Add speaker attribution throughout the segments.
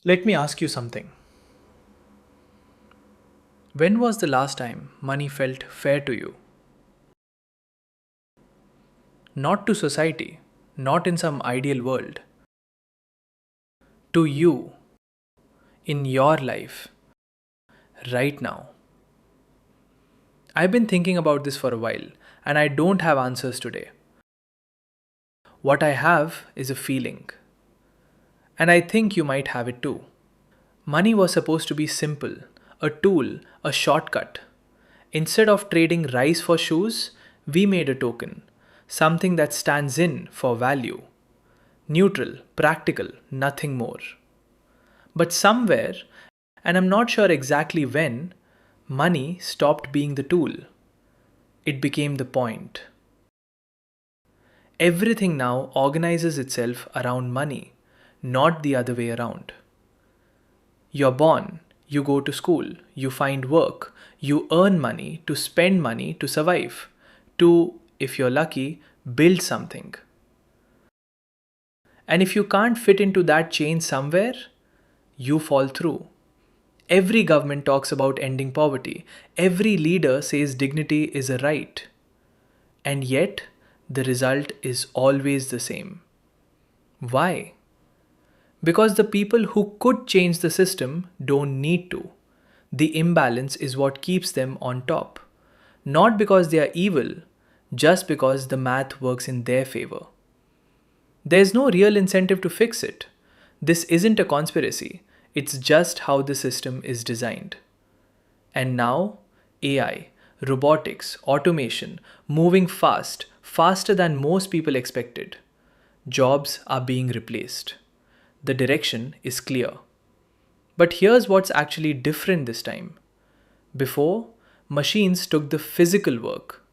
Speaker 1: Let me ask you something. When was the last time money felt fair to you? Not to society, not in some ideal world. To you, in your life, right now. I've been thinking about this for a while, and I don't have answers today. What I have is a feeling, and I think you might have it too. Money was supposed to be simple, a tool, a shortcut. Instead of trading rice for shoes, we made a token, something that stands in for value. Neutral, practical, nothing more. But somewhere, and I'm not sure exactly when, money stopped being the tool. It became the point. Everything now organizes itself around money, not the other way around. You're born, you go to school, you find work, you earn money to spend money to survive, to, if you're lucky, build something. And if you can't fit into that chain somewhere, you fall through. Every government talks about ending poverty. Every leader says dignity is a right. And yet, the result is always the same. Why? Because the people who could change the system don't need to. The imbalance is what keeps them on top. Not because they are evil, just because the math works in their favor. There's no real incentive to fix it. This isn't a conspiracy, it's just how the system is designed. And now, AI, robotics, automation, moving fast, faster than most people expected. Jobs are being replaced. The direction is clear. But here's what's actually different this time. Before, machines took the physical work.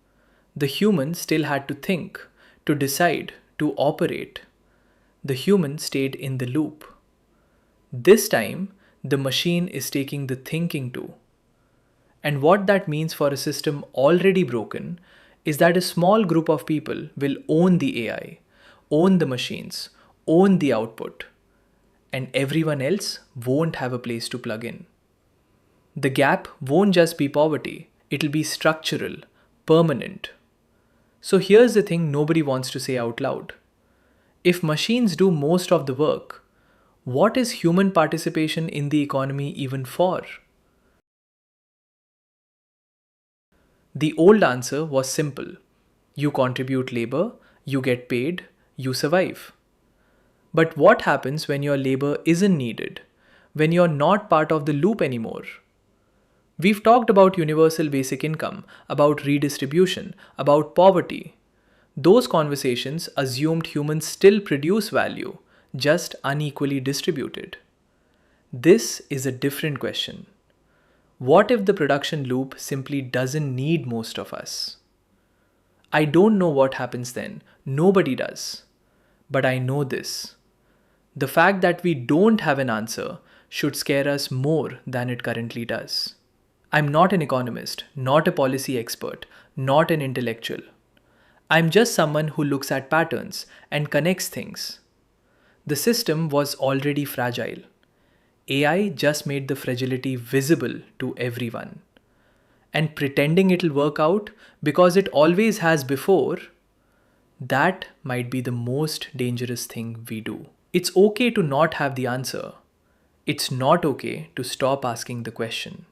Speaker 1: The human still had to think, to decide, to operate. The human stayed in the loop. This time, the machine is taking the thinking too. And what that means for a system already broken is that a small group of people will own the AI, own the machines, own the output, and everyone else won't have a place to plug in. The gap won't just be poverty, it'll be structural, permanent. So here's the thing nobody wants to say out loud. If machines do most of the work, what is human participation in the economy even for? The old answer was simple: you contribute labor, you get paid, you survive. But what happens when your labor isn't needed? When you're not part of the loop anymore? We've talked about universal basic income, about redistribution, about poverty. Those conversations assumed humans still produce value, just unequally distributed. This is a different question. What if the production loop simply doesn't need most of us? I don't know what happens then. Nobody does. But I know this. The fact that we don't have an answer should scare us more than it currently does. I'm not an economist, not a policy expert, not an intellectual. I'm just someone who looks at patterns and connects things. The system was already fragile. AI just made the fragility visible to everyone. And pretending it'll work out because it always has before, that might be the most dangerous thing we do. It's okay to not have the answer. It's not okay to stop asking the question.